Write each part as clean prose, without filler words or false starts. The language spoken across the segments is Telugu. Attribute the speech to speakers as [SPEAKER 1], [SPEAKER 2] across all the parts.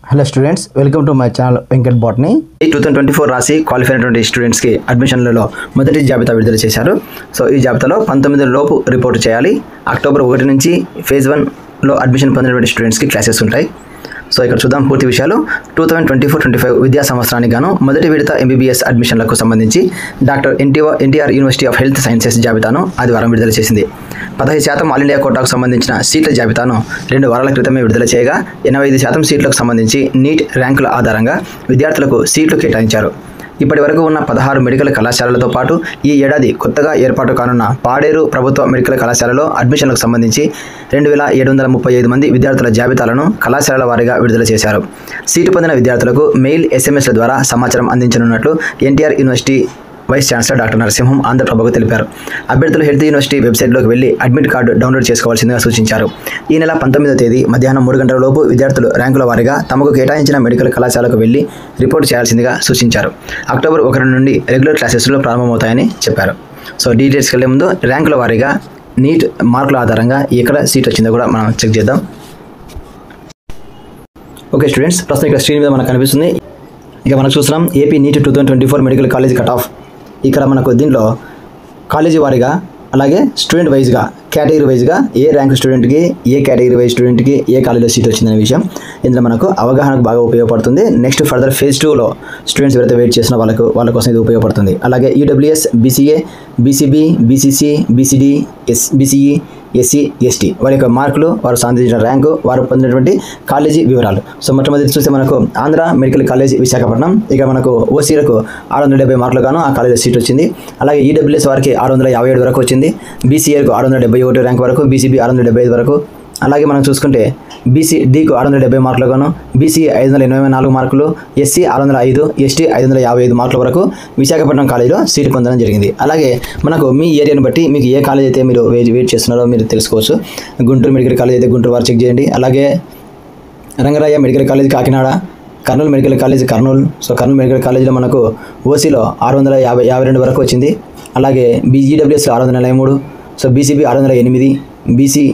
[SPEAKER 1] Hello students, welcome to my channel Venkat botany. 2024 రాసి క్వాలిఫై అయినటువంటి స్టూడెంట్స్కి అడ్మిషన్లలో మొదటి జాబితా విడుదల చేశారు. సో ఈ జాబితాలో 19 లోపు రిపోర్ట్ చేయాలి. అక్టోబర్ 1 నుంచి ఫేజ్ 1లో అడ్మిషన్ పొందినటువంటి స్టూడెంట్స్కి క్లాసెస్ ఉంటాయి. సో ఇక్కడ చూద్దాం పూర్తి విషయాలు. 2024-25 విద్యా సంవత్సరానికి గాను మొదటి విడత ఎంబీబీఎస్ అడ్మిషన్లకు సంబంధించి doctor NTR university of health sciences జాబితాను ఆదివారం విడుదల చేసింది. 15% ఆల్ ఇండియా కోటాకు సంబంధించిన సీట్ల జాబితాను 2 వారాల క్రితమే విడుదల చేయగా 85% సీట్లకు సంబంధించి నీట్ ర్యాంకుల ఆధారంగా విద్యార్థులకు సీట్లు కేటాయించారు. ఇప్పటి వరకు ఉన్న 16 మెడికల్ కళాశాలలతో పాటు ఈ ఏడాది కొత్తగా ఏర్పాటు కానున్న పాడేరు ప్రభుత్వ మెడికల్ కళాశాలలో అడ్మిషన్లకు సంబంధించి 2735 మంది విద్యార్థుల జాబితాలను కళాశాలల వారీగా విడుదల చేశారు. సీటు పొందిన విద్యార్థులకు మెయిల్, ఎస్ఎంఎస్ల ద్వారా సమాచారం అందించనున్నట్లు NTR university vice chancellor doctor Narasimham ఆంధ్రప్రభకు తెలిపారు. అభ్యర్థులు హెల్త్ యూనివర్సిటీ వెబ్సైట్లోకి వెళ్లి అడ్మిట్ కార్డు డౌన్లోడ్ చేసుకోవాల్సిందిగా సూచించారు. ఈ నెల 19వ తేదీ మధ్యాహ్నం 3 గంటల లోపు విద్యార్థులు ర్యాంకుల వారీగా తమకు కేటాయించిన మెడికల్ కళాశాలకు వెళ్లి రిపోర్ట్ చేయాల్సిందిగా సూచించారు. అక్టోబర్ 1 నుండి రెగ్యులర్ క్లాసెస్లో ప్రారంభమవుతాయని చెప్పారు. సో డీటెయిల్స్కి వెళ్లే ముందు ర్యాంకుల వారీగా నీట్ మార్కుల ఆధారంగా ఎక్కడ సీట్ వచ్చిందో కూడా మనం చెక్ చేద్దాం. ఓకే స్టూడెంట్స్, ప్రస్తుతం ఇక్కడ స్క్రీన్ మీద మనకు కనిపిస్తుంది. ఇక మనం చూస్తున్నాం AP NEET 2024 medical college cut off. ఇక్కడ మనకు దీంట్లో కాలేజీ వారీగా అలాగే స్టూడెంట్ వైజ్గా కేటగిరీ వైజ్గా ఏ ర్యాంక్ స్టూడెంట్కి, ఏ కేటగిరీ వైజ్ స్టూడెంట్కి ఏ కాలేజీలో సీట్ వచ్చిందనే విషయం ఇందులో మనకు అవగాహనకు బాగా ఉపయోగపడుతుంది. నెక్స్ట్ ఫర్దర్ ఫేజ్ 2లో స్టూడెంట్స్ ఎవరైతే వెయిట్ చేసిన వాళ్ళ కోసం ఇది ఉపయోగపడుతుంది. అలాగే EWS, BCA, BCB, BCC, BCD, BCE, SC, ST వారి యొక్క మార్కులు, వారు సాధించిన ర్యాంకు, వారు పొందినటువంటి కాలేజీ వివరాలు. సో మొట్టమొదటి చూస్తే మనకు ఆంధ్ర మెడికల్ కాలేజ్ విశాఖపట్నం. ఇక మనకు ఓసీలకు 670 మార్కులు గాను ఆ కాలేజీ సీట్ వచ్చింది. అలాగే ఈడబ్ల్యూఎస్ వారికి 657 వరకు వచ్చింది. బీసీఏకు 671 ర్యాంక్ వరకు, బీసీబీ 675 వరకు. అలాగే మనం చూసుకుంటే బీసీడీకు 670 మార్కులు గాను, బీసీఏ 584 మార్కులు, ఎస్సీ 605, ఎస్టీ 555 మార్కుల వరకు విశాఖపట్నం కాలేజీలో సీటు పొందడం జరిగింది. అలాగే మనకు మీ ఏరియాను బట్టి మీకు ఏ కాలేజ్ అయితే మీరు వెయిట్ చేస్తున్నారో మీరు తెలుసుకోవచ్చు. గుంటూరు మెడికల్ కాలేజ్ అయితే గుంటూరు వారు చెక్ చేయండి. అలాగే Rangaraya medical college Kakinada, Kurnool medical college Kurnool. So Kurnool medical కాలేజీలో మనకు ఓసీలో 652 వరకు వచ్చింది. అలాగే ఈడబ్ల్యూఎస్లో 643, so BCB 608, BC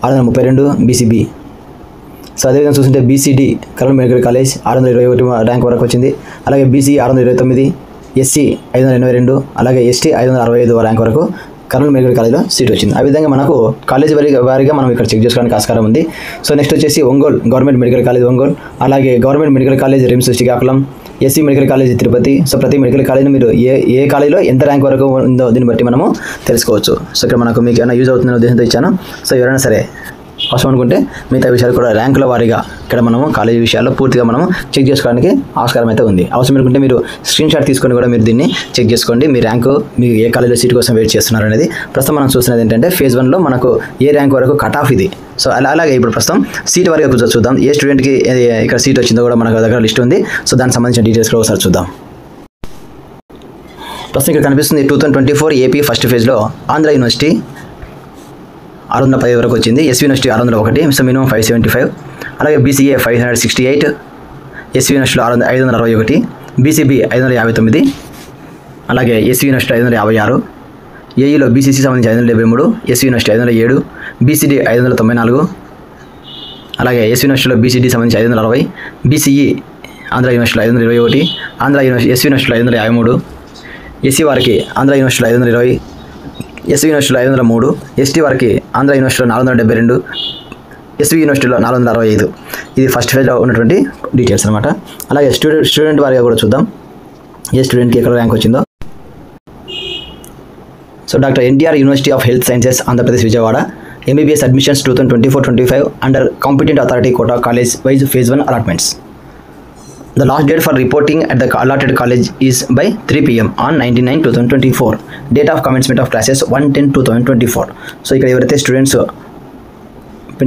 [SPEAKER 1] 632, BCB. So అదేవిధంగా చూస్తుంటే BCD Kurnool medical college 621 rank వరకు వచ్చింది. అలాగే బీసీ 629, ఎస్సీ 582, అలాగే ఎస్టీ 565 ర్యాంక్ వరకు కర్నూలు మెడికల్ కాలేజ్లో సీట్ వచ్చింది. ఆ విధంగా మనకు కాలేజ్ వారీగా మనం ఇక్కడ చెక్ చేసుకోవడానికి ఆస్కారం ఉంది. సో నెక్స్ట్ వచ్చేసి Ongole government medical college Ongole, అలాగే government medical college RIMS Srikakulam, SC medical college Tirupati. So ప్రతి మెడికల్ కాలేజ్ మీరు ఏ కాలేజీలో ఎంత ర్యాంక్ వరకు ఉందో దీన్ని బట్టి మనము తెలుసుకోవచ్చు. సో ఇక్కడ మనకు మీకు ఏమైనా యూజ్ అవుతుందనే ఉద్దేశంతో ఇచ్చాను. సో ఎవరైనా సరే అవసరం అనుకుంటే మిగతా విషయాలు కూడా ర్యాంకుల వారీగా ఇక్కడ మనము కాలేజీ విషయాల్లో పూర్తిగా మనము చెక్ చేసుకోవడానికి ఆస్కారం అయితే ఉంది. అవసరం అనుకుంటే మీరు స్క్రీన్ షాట్ తీసుకొని కూడా మీరు దీన్ని చెక్ చేసుకోండి. మీ ర్యాంకు, మీరు ఏ కాలేజీలో సీట్ కోసం వెయిట్ చేస్తున్నారు అనేది. ప్రస్తుతం మనం చూస్తున్నది ఏంటంటే ఫేజ్ 1లో మనకు ఏ ర్యాంక్ వరకు కట్ ఆఫ్ ఇది. సో అలాగే ఇప్పుడు ప్రస్తుతం సీట్ వారీగా చూద్దాం. ఏ స్టూడెంట్కి ఇక్కడ సీట్ వచ్చిందో కూడా మనకు దగ్గర లిస్ట్ ఉంది. సో దానికి సంబంధించిన డీటెయిల్స్ కూడా ఒకసారి చూద్దాం. ప్రస్తుతం ఇక్కడ కనిపిస్తుంది 2024 ఏపీ ఫస్ట్ ఫేజ్లో ఆంధ్ర యూనివర్సిటీ 610 వరకు వచ్చింది. SV university 601, so minimum 575. అలాగే బీసీఏ 568, ఎస్వీ యూనివర్సిటీలో 561, బీసీబీ 559, అలాగే ఎస్వీ యూనివర్సిటీ 556, ఏఈలో బీసీసీ సంబంధించి 573, ఎస్వీ యూనివర్సిటీ 507, బీసీడీ 594, అలాగే ఎస్వీ యూనివర్సిటీలో బీసీడీ సంబంధించి 560, బీసీఈ ఆంధ్ర యూనివర్సిటీలో 521, ఆంధ్ర యూనివర్సిటీ ఎస్వీ యూనివర్సిటీలో 553, ఎస్సీ వారికి ఆంధ్ర యూనివర్సిటీలో 520, ఎస్వీ యూనివర్సిటీలో 503, ఎస్టీ వారికి ఆంధ్ర యూనివర్సిటీలో 472, ఎస్వీ యూనివర్సిటీలో 465. ఇది ఫస్ట్ ఫేజ్లో ఉన్నటువంటి డీటెయిల్స్ అనమాట. అలాగే స్టూడెంట్ వారిగా కూడా చూద్దాం ఏ స్టూడెంట్కి ఎక్కడ ర్యాంక్ వచ్చిందో. So doctor NTR university of health sciences Andhra Pradesh Vijayawada MBBS admissions 2024-25 under competent authority quota college wise phase 1 allotments. The last date for reporting at the allotted college is by 3 p.m. on 19/9/2024. Date of commencement of classes 1/10/2024. So ఇక్కడ ఎవరైతే స్టూడెంట్స్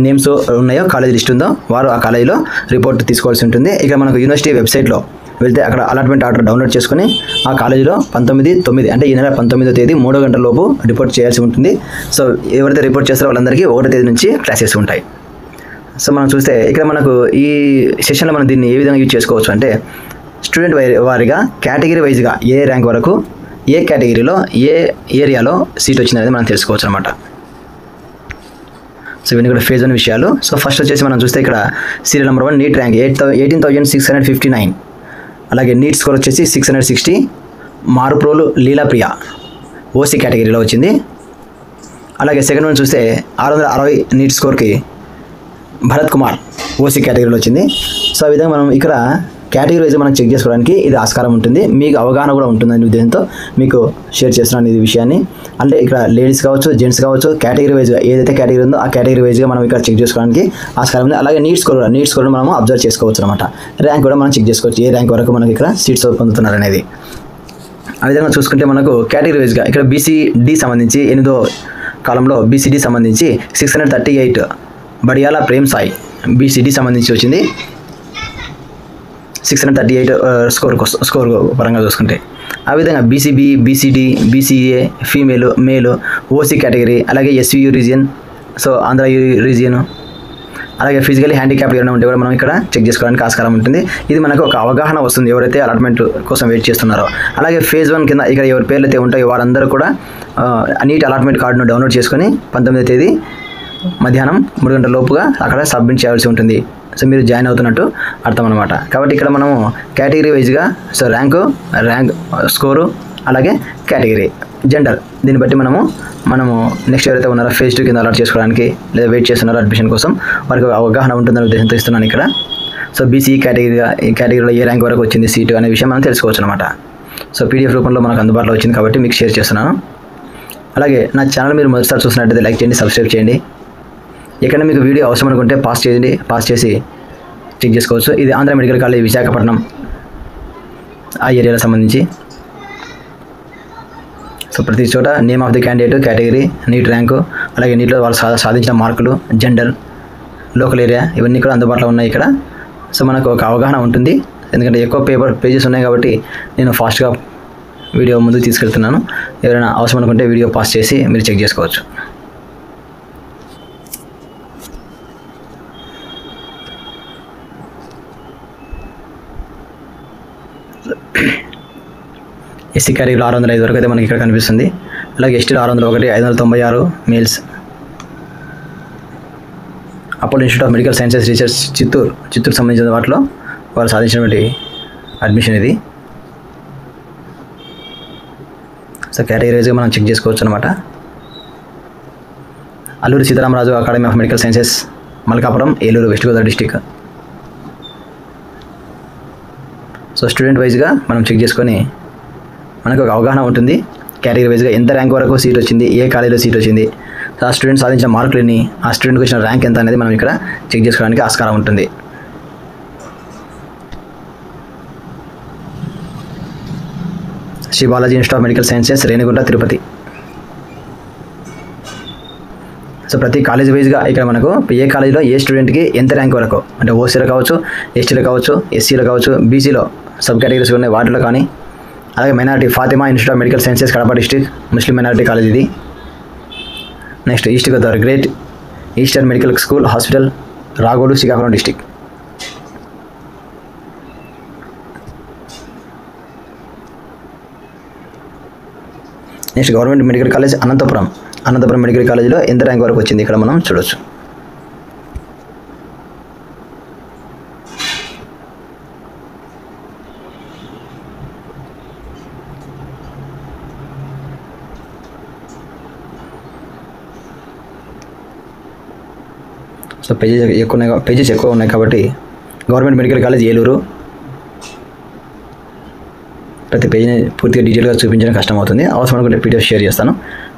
[SPEAKER 1] నేమ్స్ ఉన్నాయో, కాలేజ్ లిస్ట్ ఉందో వారు ఆ కాలేజీలో రిపోర్ట్ తీసుకోవాల్సి ఉంటుంది. ఇక మనకు యూనివర్సిటీ వెబ్సైట్లో వెళ్తే అక్కడ అలాట్మెంట్ ఆర్డర్ డౌన్లోడ్ చేసుకుని ఆ కాలేజీలో 19/9 అంటే ఈ నెల 19వ తేదీ 3 గంటల లోపు రిపోర్ట్ చేయాల్సి ఉంటుంది. సో ఎవరైతే రిపోర్ట్ చేస్తారో వాళ్ళందరికీ 1వ తేదీ నుంచి క్లాసెస్ ఉంటాయి. సో మనం చూస్తే ఇక్కడ మనకు ఈ సెషన్లో మనం దీన్ని ఏ విధంగా యూజ్ చేసుకోవచ్చు అంటే స్టూడెంట్ వారీగా కేటగిరీ వైజ్గా ఏ ర్యాంక్ వరకు ఏ కేటగిరీలో ఏ ఏరియాలో సీట్ వచ్చిందనేది మనం తెలుసుకోవచ్చు అనమాట. సో ఇవన్నీ కూడా ఫేజ్ 1 విషయాలు. సో ఫస్ట్ వచ్చేసి మనం చూస్తే ఇక్కడ సీరియల్ నెంబర్ 1 నీట్ ర్యాంక్ 18,659. అలాగే నీట్ స్కోర్ వచ్చేసి 660. మారుప్రోలు లీలాప్రియ ఓసీ కేటగిరీలో వచ్చింది. అలాగే సెకండ్ వన్ చూస్తే 660 నీట్ స్కోర్కి భరత్ కుమార్ ఓసీ కేటగిరీలో వచ్చింది. సో ఆ విధంగా మనం ఇక్కడ కేటగిరీ వైజ్ మనం చెక్ చేసుకోవడానికి ఇది ఆస్కారం ఉంటుంది. మీకు అవగాహన కూడా ఉంటుందని ఉద్దేశంతో మీకు షేర్ చేస్తున్నాను ఈ విషయాన్ని. అంటే ఇక్కడ లేడీస్ కావచ్చు, జెంట్స్ కావచ్చు, కేటగిరీ వైజ్గా ఏదైతే కేటగిరీ ఉందో ఆ కేటగిరీ వైజ్గా మనం ఇక్కడ చెక్ చేసుకోవడానికి ఆస్కారం ఉంది. అలాగే నీట్ స్కోర్ మనం అబ్జర్వ్ చేసుకోవచ్చు అనమాట. ర్యాంక్ కూడా మనం చెక్ చేసుకోవచ్చు, ఏ ర్యాంక్ వరకు మనకి ఇక్కడ సీట్స్ పొందుతున్నారు అనేది. ఆ విధంగా చూసుకుంటే మనకు కేటగిరీ వైజ్గా ఇక్కడ బీసీడీ సంబంధించి 8వ కాలంలో బీసీడీ సంబంధించి 638 బడియాల ప్రేమ్ సాయి బీసీడీ సంబంధించి వచ్చింది. 638 స్కోర్ పరంగా చూసుకుంటే. ఆ విధంగా బీసీబీ, బీసీడీ, బీసీఏ మేలు ఓసీ కేటగిరీ, అలాగే SVU region, so Andhra region, అలాగే ఫిజికలీ హ్యాండిక్యాప్ ఏమైనా ఉంటే కూడా మనం ఇక్కడ చెక్ చేసుకోవడానికి ఆస్కారం ఉంటుంది. ఇది మనకు ఒక అవగాహన వస్తుంది ఎవరైతే అలాట్మెంట్ కోసం వెయిట్ చేస్తున్నారో. అలాగే ఫేజ్ 1 కింద ఇక్కడ ఎవరి పేర్లు అయితే ఉంటాయో వారందరూ కూడా నీట్ అలాట్మెంట్ కార్డును డౌన్లోడ్ చేసుకొని 19వ తేదీ మధ్యాహ్నం 3 గంటల లోపుగా అక్కడ సబ్మిట్ చేయాల్సి ఉంటుంది. సో మీరు జాయిన్ అవుతున్నట్టు అర్థం అనమాట. కాబట్టి ఇక్కడ మనము కేటగిరీ వైజ్గా సో ర్యాంక్ స్కోరు, అలాగే కేటగిరీ, జెండర్, దీన్ని బట్టి మనము నెక్స్ట్ ఎవరైతే ఉన్నారో ఫేజ్ 2 కింద అలాట్ చేసుకోవడానికి లేదా వెయిట్ చేస్తున్నారో అడ్మిషన్ కోసం వారికి అవగాహన ఉంటుందనే ఉద్దేశంతో ఇస్తున్నాను ఇక్కడ. సో బీసీ కేటగిరీలో ఏ ర్యాంక్ వరకు వచ్చింది సీటు అనే విషయం మనం తెలుసుకోవచ్చు అనమాట. సో పీడిఎఫ్ రూపంలో మనకు అందుబాటులో వచ్చింది కాబట్టి మీకు షేర్ చేస్తున్నాను. అలాగే నా ఛానల్ మీరు మొదటిసారి చూసినట్టయితే లైక్ చేయండి, సబ్స్క్రైబ్ చేయండి. ఎక్కడ మీకు వీడియో అవసరం అనుకుంటే పాస్ చేసి చెక్ చేసుకోవచ్చు. ఇది ఆంధ్ర మెడికల్ కాలేజ్ విశాఖపట్నం ఆ ఏరియాలో సంబంధించి. సో ప్రతి చోట name of the candidate, category, NEET rank, అలాగే నీట్లో వాళ్ళు సాధించిన మార్కులు, జెండర్, లోకల్ ఏరియా ఇవన్నీ కూడా అందుబాటులో ఉన్నాయి ఇక్కడ. సో మనకు ఒక అవగాహన ఉంటుంది. ఎందుకంటే ఎక్కువ పేజెస్ ఉన్నాయి కాబట్టి నేను ఫాస్ట్గా వీడియో ముందుకు తీసుకెళ్తున్నాను. ఎవరైనా అవసరం అనుకుంటే వీడియో పాస్ చేసి మీరు చెక్ చేసుకోవచ్చు. ఎస్సీ కేటగిరీలో 605 వరకు అయితే మనకి ఇక్కడ కనిపిస్తుంది. అలాగే ఎస్టీలో 601, 596 males. Apollo institute of medical sciences research Chittoor సంబంధించిన వాటిలో వాళ్ళు సాధించినటువంటి అడ్మిషన్ ఇది. సో కేటగిరీ వైజ్గా మనం చెక్ చేసుకోవచ్చు అనమాట. Alluri Sitaramaraju academy of medical sciences Malkapuram, Eluru, west Godavari district. So student వైజ్గా మనం చెక్ చేసుకొని మనకు ఒక అవగాహన ఉంటుంది. కేటగిరీ వైజ్గా ఎంత ర్యాంక్ వరకు సీట్ వచ్చింది, ఏ కాలేజీలో సీట్ వచ్చింది, ఆ స్టూడెంట్ సాధించిన మార్కులు ఎన్ని, ఆ స్టూడెంట్కి వచ్చిన ర్యాంక్ ఎంత అనేది మనం ఇక్కడ చెక్ చేసుకోవడానికి ఆస్కారం ఉంటుంది. Shri Balaji institute of medical sciences Renigunta, Tirupati. So ప్రతి కాలేజ్ వైజ్గా ఇక్కడ మనకు ఏ కాలేజీలో ఏ స్టూడెంట్కి ఎంత ర్యాంక్ వరకు, అంటే ఓసీలో కావచ్చు, ఎస్టీలో కావచ్చు, ఎస్సీలో కావచ్చు, బీసీలో సబ్ కేటగిరీస్ ఉన్నాయి వాటిలో కానీ. అలాగే minority Fatima institute of medical sciences Kadapa district, Muslim minority college ఇది. Next east Godavari great eastern medical school hospital Ragolu, Srikakulam district. Next government medical college Anantapuram medical కాలేజీలో ఎంత ర్యాంక్ వరకు వచ్చింది ఇక్కడ మనం చూడవచ్చు. సో పేజెస్ ఎక్కువ ఉన్నాయి కాబట్టి గవర్నమెంట్ మెడికల్ కాలేజ్ ఏలూరు. ప్రతి పేజీని పూర్తిగా డీటెయిల్గా చూపించడం కష్టం అవుతుంది. అవసరం అనుకుంటే పీడిఎఫ్ షేర్ చేస్తాను.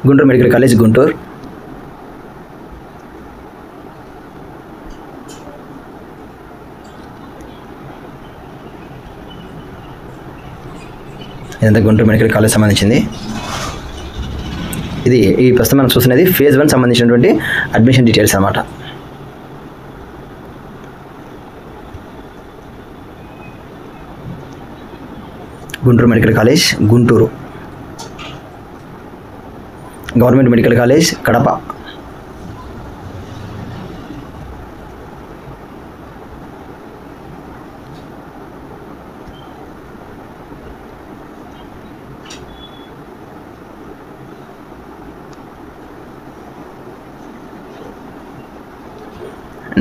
[SPEAKER 1] Guntur medical college Guntur. ఇదంతా గుంటూరు మెడికల్ కాలేజ్ సంబంధించింది. ఇది ఈ ప్రస్తుతం మనం చూస్తున్నది ఫేజ్ 1 సంబంధించినటువంటి అడ్మిషన్ డీటెయిల్స్ అన్నమాట. Guntur medical college Guntur, government medical college Kadapa,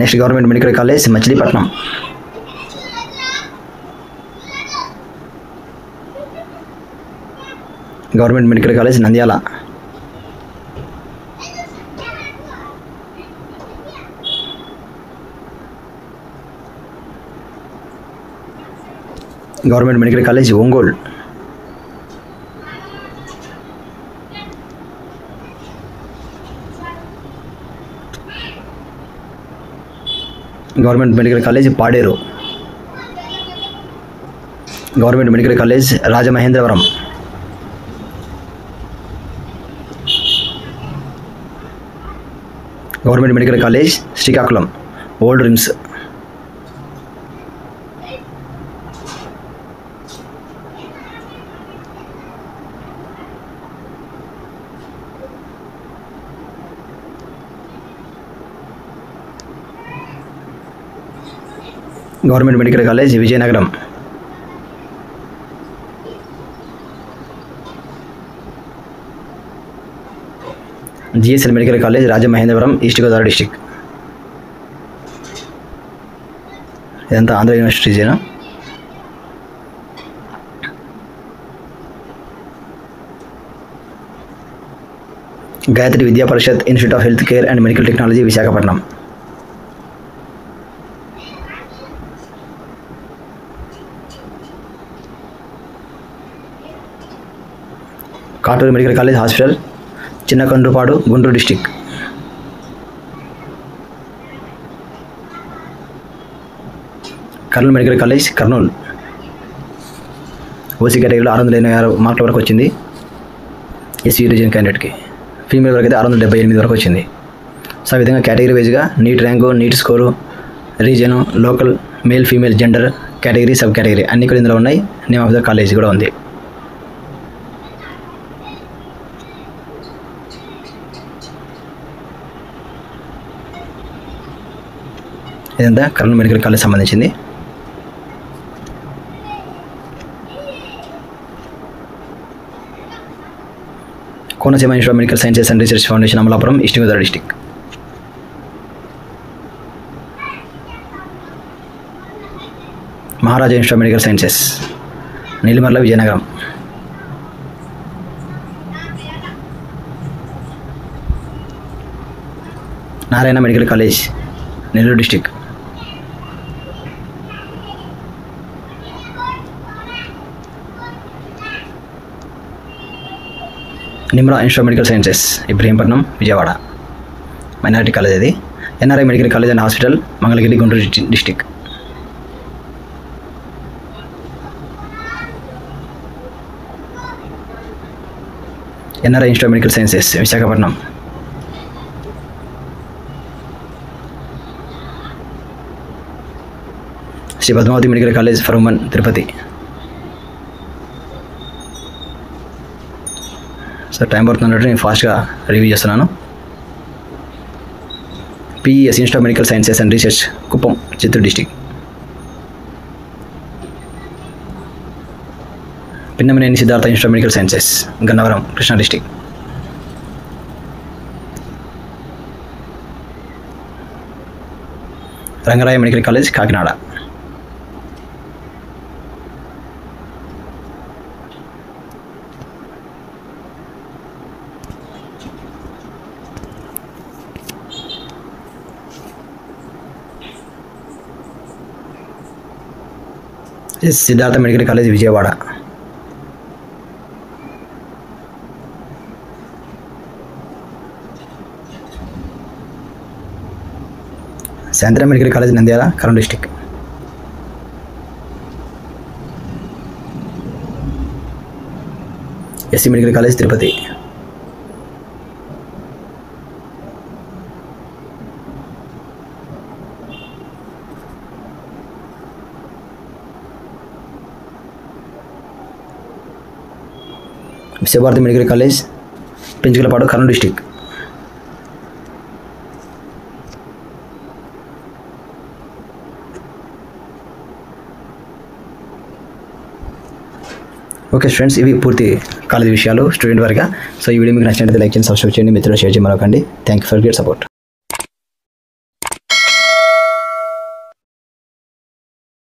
[SPEAKER 1] next government medical college Machilipatnam. Government medical college Nandyal. Government medical college Ongole. Government medical college Paderu. Government medical college Rajamahendravaram. Government medical college Srikakulam old RIMS. Government medical college Vizianagaram. GSL medical college Rajamahendravaram east Godavari district. ఇదంతా ఆంధ్ర యూనివర్సిటీనా. Gayatri Vidya Parishad institute of health care and medical technology Visakhapatnam. Katuru medical college hospital Chinnakandrupadu Guntur district. Kurnool medical college Kurnool. OC కేటగిరీలో 686 మార్కుల వరకు వచ్చింది ఎస్సీ రీజియన్ క్యాండిడేట్కి. ఫీమేల్ వరకు అయితే 678 వరకు వచ్చింది. సో ఆ విధంగా కేటగిరీ వైజ్గా NEET rank, NEET score, region, local, male female gender, category, sub category అన్నీ కూడా ఇందులో ఉన్నాయి. నేమ్ ఆఫ్ ద కాలేజ్ కూడా ఉంది. ఇదంతా కర్నూలు మెడికల్ కాలేజ్ సంబంధించింది. Konaseema institute of medical sciences and research foundation Amalapuram east Godavari district. Maharaja institute of medical sciences Nellimarla Vizianagaram. Narayana medical college Nellore district. Nimra institute of medical sciences Ibrahimpatnam Vijayawada minority college. అది NRI medical college and hospital Mangalagiri Guntur district. NRI institute of medical sciences Visakhapatnam. Sri Padmavathi medical college for women Tirupati. Sir time పడుతున్నట్టు నేను ఫాస్ట్గా రివ్యూ చేస్తున్నాను. PES institute of medical sciences and research Kuppam Chittoor district. Pinnamaneni Siddhartha institute of medical sciences Gannavaram Krishna district. Rangaraya medical college Kakinada. Siddhartha medical college Vijayawada. Santhiram medical college Nandyal Kurnool district. SC medical college Tirupati. Viswabharathi medical college Penchukalapadu Kurnool district. Okay friends, ఇవి పూర్తి కాలేజ్ విషయాలు స్టూడెంట్ వారిగా. సో ఈ వీడియో మీకు నచ్చినట్లయితే లైక్ చేయండి, సబ్స్క్రైబ్ చేయండి, మిత్రులు షేర్ చేయమనకండి. Thank you for great support.